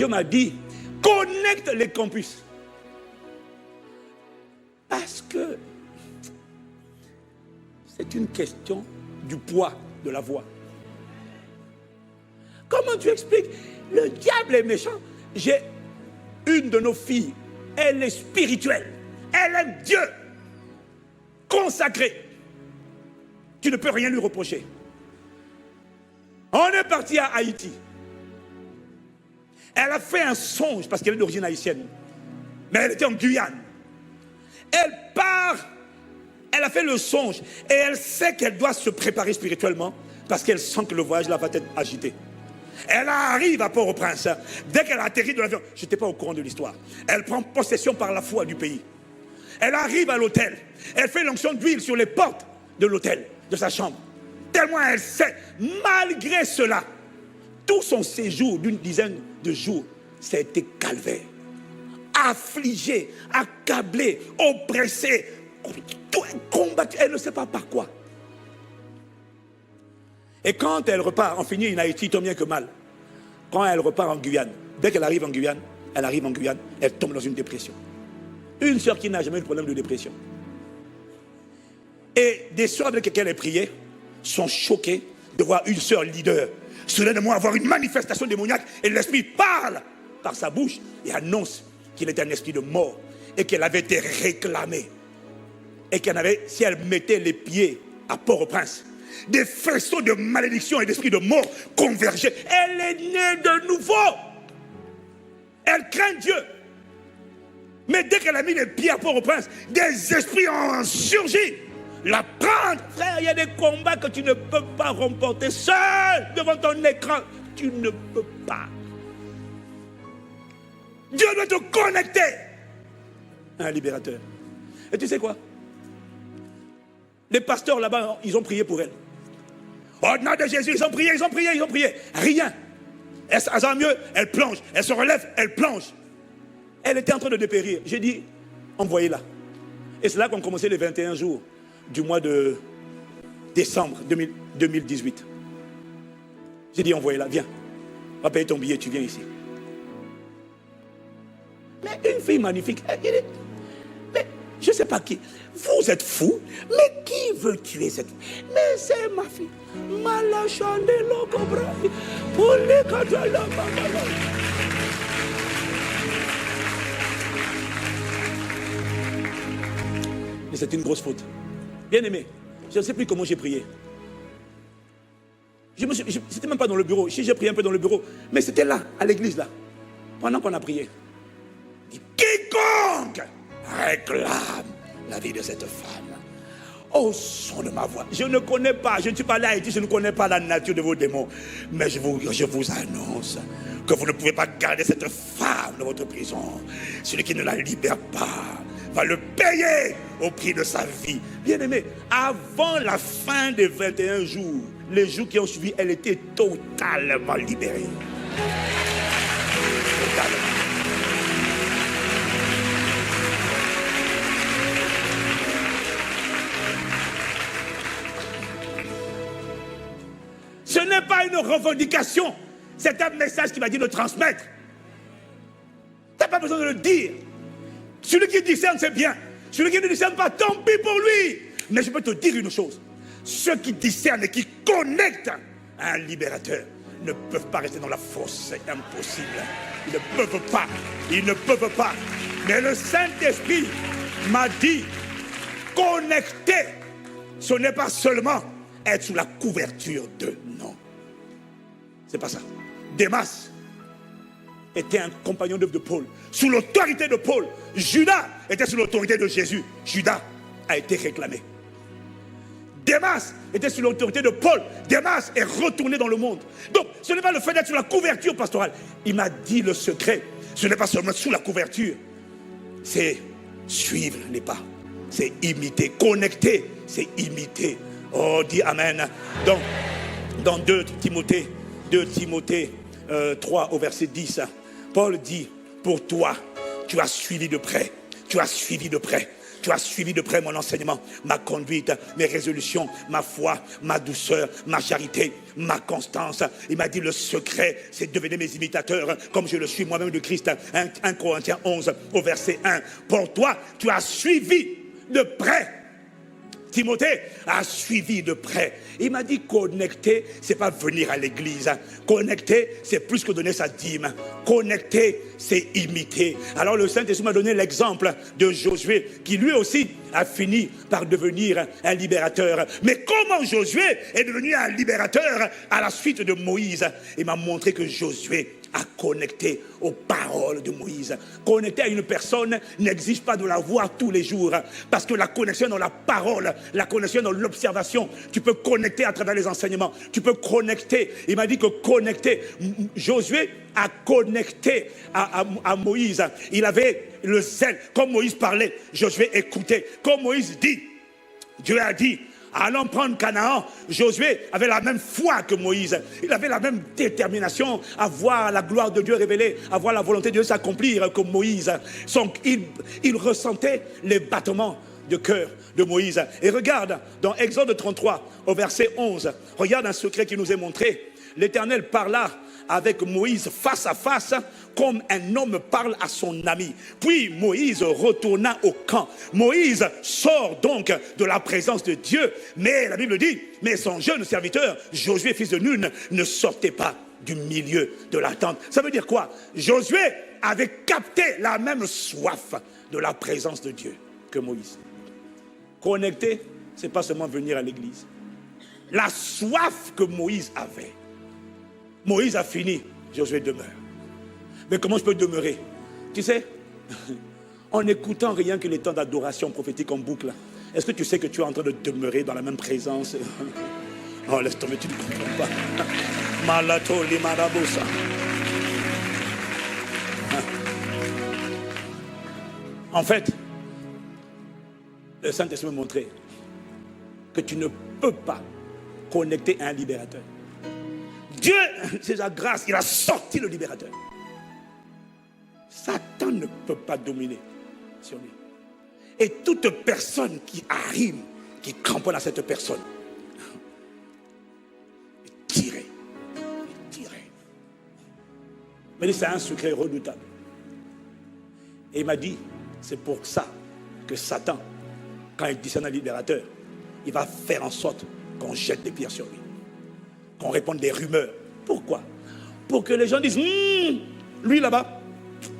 Dieu m'a dit, connecte les campus. Parce que c'est une question du poids de la voix. Comment tu expliques? Le diable est méchant. J'ai une de nos filles, elle est spirituelle. Elle aime Dieu. Consacrée. Tu ne peux rien lui reprocher. On est parti à Haïti. Elle a fait un songe, parce qu'elle est d'origine haïtienne. Mais elle était en Guyane. Elle part, elle a fait le songe. Et elle sait qu'elle doit se préparer spirituellement, parce qu'elle sent que le voyage là va être agité. Elle arrive à Port-au-Prince. Dès qu'elle atterrit de l'avion, je n'étais pas au courant de l'histoire. Elle prend possession par la foi du pays. Elle arrive à l'hôtel. Elle fait l'onction d'huile sur les portes de l'hôtel, de sa chambre. Tellement elle sait, malgré cela, tout son séjour d'une dizaine de jours, ça a été calvaire. Affligée, accablée, oppressée, combattue. Elle ne sait pas par quoi. Et quand elle repart, on finit en Haïti, tant bien que mal. Quand elle repart en Guyane, dès qu'elle arrive en Guyane, elle tombe dans une dépression. Une sœur qui n'a jamais eu de problème de dépression. Et des sœurs avec lesquelles elle priait sont choquées de voir une sœur leader soudainement avoir une manifestation démoniaque et l'esprit parle par sa bouche et annonce qu'il était un esprit de mort et qu'elle avait été réclamée. Et qu'elle avait, si elle mettait les pieds à Port-au-Prince, des faisceaux de malédiction et d'esprit de mort convergeaient. Elle est née de nouveau. Elle craint Dieu. Mais dès qu'elle a mis les pieds à Port-au-Prince, des esprits ont surgi. La prendre, frère, il y a des combats que tu ne peux pas remporter seul devant ton écran. Tu ne peux pas. Dieu doit te connecter à un libérateur. Et tu sais quoi? Les pasteurs là-bas, ils ont prié pour elle. Au nom de Jésus, ils ont prié. Rien. Elle se sent mieux, elle plonge. Elle se relève, elle plonge. Elle était en train de dépérir. J'ai dit, envoyez-la. Et c'est là qu'ont commencé les 21 jours du mois de décembre 2018. J'ai dit, envoyez-la, viens. On va payer ton billet, tu viens ici. Mais une fille magnifique, elle dit, mais je ne sais pas qui. Vous êtes fou, mais qui veut tuer cette fille? Mais c'est ma fille. Malachandelo cobra. Pour les cadres. Mais c'est une grosse faute. Bien aimé, je ne sais plus comment j'ai prié. C'était même pas dans le bureau. Si j'ai prié un peu dans le bureau, mais c'était là, à l'église là, pendant qu'on a prié. Quiconque réclame la vie de cette femme, au son de ma voix. Je ne connais pas, je ne suis pas là et je ne connais pas la nature de vos démons. Mais je vous annonce que vous ne pouvez pas garder cette femme dans votre prison. Celui qui ne la libère pas va le payer au prix de sa vie. Bien aimé, avant la fin des 21 jours, les jours qui ont suivi, elle était totalement libérée. Totalement. Ce n'est pas une revendication, c'est un message qui m'a dit de transmettre. Tu n'as pas besoin de le dire. Celui qui discerne, c'est bien. Celui qui ne discerne pas, tant pis pour lui. Mais je peux te dire une chose. Ceux qui discernent et qui connectent à un libérateur ne peuvent pas rester dans la fosse. C'est impossible. Ils ne peuvent pas. Ils ne peuvent pas. Mais le Saint-Esprit m'a dit, connecter, ce n'est pas seulement être sous la couverture de. Non. C'est pas ça. Démas était un compagnon d'œuvre de Paul. Sous l'autorité de Paul, Judas était sous l'autorité de Jésus. Judas a été réclamé. Démas était sous l'autorité de Paul. Démas est retourné dans le monde. Donc, ce n'est pas le fait d'être sous la couverture pastorale. Il m'a dit le secret. Ce n'est pas seulement sous la couverture. C'est suivre les pas. C'est imiter. Connecter, c'est imiter. Oh, dis Amen. Donc, dans 2 Timothée 3 au verset 10, Paul dit, pour toi, tu as suivi de près Tu as suivi de près mon enseignement, ma conduite, mes résolutions, ma foi, ma douceur, ma charité, ma constance. Il m'a dit le secret, c'est de devenir mes imitateurs, comme je le suis moi-même de Christ. 1 Corinthiens 11 au verset 1. Pour toi, tu as suivi de près. Timothée a suivi de près. Il m'a dit connecter, c'est pas venir à l'église. Connecter, c'est plus que donner sa dîme. Connecter, c'est imiter. Alors le Saint-Esprit m'a donné l'exemple de Josué, qui lui aussi a fini par devenir un libérateur. Mais comment Josué est devenu un libérateur à la suite de Moïse? Il m'a montré que Josué a connecté aux paroles de Moïse. Connecter à une personne n'exige pas de la voir tous les jours, parce que la connexion dans la parole, la connexion dans l'observation, tu peux connecter à travers les enseignements, tu peux connecter. Il m'a dit que connecter, Josué a connecté à Moïse. Il avait le zèle, comme Moïse parlait, Josué écoutait. Comme Moïse dit, Dieu a dit, allons prendre Canaan. Josué avait la même foi que Moïse. Il avait la même détermination à voir la gloire de Dieu révélée, à voir la volonté de Dieu s'accomplir que Moïse. Il ressentait les battements de cœur de Moïse. Et regarde, dans Exode 33, au verset 11, regarde un secret qui nous est montré. L'Éternel parla avec Moïse face à face, comme un homme parle à son ami. Puis Moïse retourna au camp. Moïse sort donc de la présence de Dieu, mais la Bible dit, mais son jeune serviteur, Josué, fils de Nun, ne sortait pas du milieu de la tente. Ça veut dire quoi? Josué avait capté la même soif de la présence de Dieu que Moïse. Connecter, c'est pas seulement venir à l'église. La soif que Moïse avait. Moïse a fini, Josué demeure. Mais comment je peux demeurer? Tu sais, en écoutant rien que les temps d'adoration prophétique en boucle, est-ce que tu sais que tu es en train de demeurer dans la même présence? Oh, laisse tomber, tu ne comprends pas. Malato limarabosa. En fait, le Saint-Esprit m'a montré que tu ne peux pas connecter à un libérateur. Dieu, c'est sa grâce, il a sorti le libérateur. Satan ne peut pas dominer sur lui. Et toute personne qui arrive, qui cramponne à cette personne, est tirée. Mais c'est un secret redoutable. Et il m'a dit, c'est pour ça que Satan, quand il discerne un libérateur, il va faire en sorte qu'on jette des pierres sur lui. Qu'on réponde des rumeurs. Pourquoi? Pour que les gens disent, lui là-bas,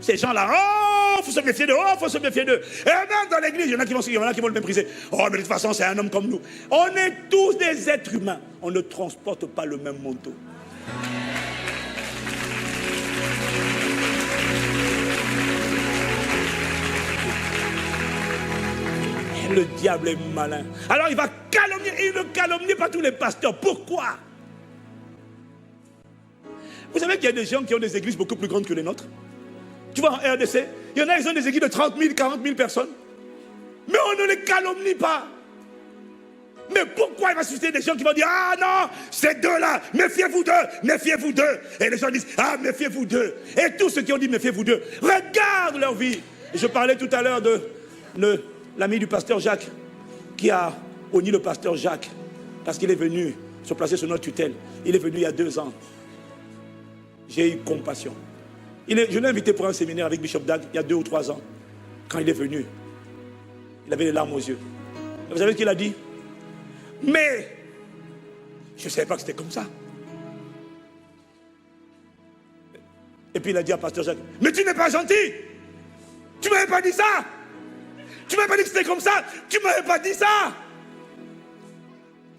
ces gens-là, oh, il faut se méfier d'eux, oh, il faut se méfier d'eux. Et même dans l'église, il y en a qui vont le mépriser. Oh, mais de toute façon, c'est un homme comme nous. On est tous des êtres humains. On ne transporte pas le même manteau. Et le diable est malin. Alors il va calomnier, et il ne calomnie pas tous les pasteurs. Pourquoi? Vous savez qu'il y a des gens qui ont des églises beaucoup plus grandes que les nôtres. Tu vois, en RDC, il y en a, ils ont des églises de 30 000, 40 000 personnes. Mais on ne les calomnie pas. Mais pourquoi il va susciter des gens qui vont dire, ah non, ces deux-là, méfiez-vous d'eux, méfiez-vous d'eux. Et les gens disent, ah, méfiez-vous d'eux. Et tous ceux qui ont dit, méfiez-vous d'eux, regarde leur vie. Je parlais tout à l'heure de l'ami du pasteur Jacques, qui a honni le pasteur Jacques, parce qu'il est venu se placer sous notre tutelle. Il est venu il y a 2 ans. J'ai eu compassion. Je l'ai invité pour un séminaire avec Bishop Dag il y a 2 ou 3 ans. Quand il est venu, il avait les larmes aux yeux. Et vous savez ce qu'il a dit? Mais je ne savais pas que c'était comme ça. Et puis il a dit à pasteur Jacques, mais tu n'es pas gentil. Tu ne m'avais pas dit ça. Tu ne m'avais pas dit que c'était comme ça. Tu ne m'avais pas dit ça.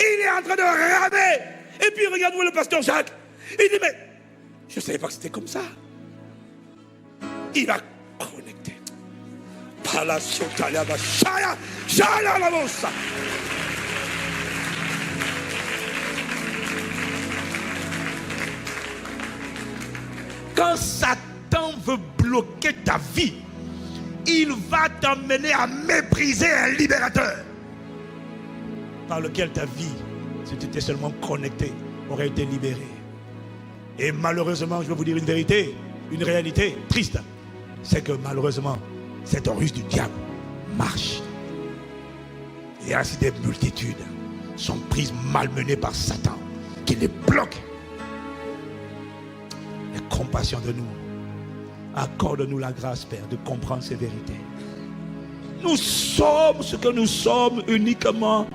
Il est en train de ramer. Et puis regarde-moi le pasteur Jacques. Il dit, mais je ne savais pas que c'était comme ça. Il a connecté. Quand Satan veut bloquer ta vie, il va t'emmener à mépriser un libérateur par lequel ta vie, si tu étais seulement connecté, aurait été libérée. Et malheureusement, je vais vous dire une vérité, une réalité triste, c'est que malheureusement, cette ruse du diable marche Et ainsi des multitudes sont prises malmenées par Satan qui les bloque. Aie compassion de nous. Accorde-nous la grâce, Père, de comprendre ces vérités. Nous sommes ce que nous sommes uniquement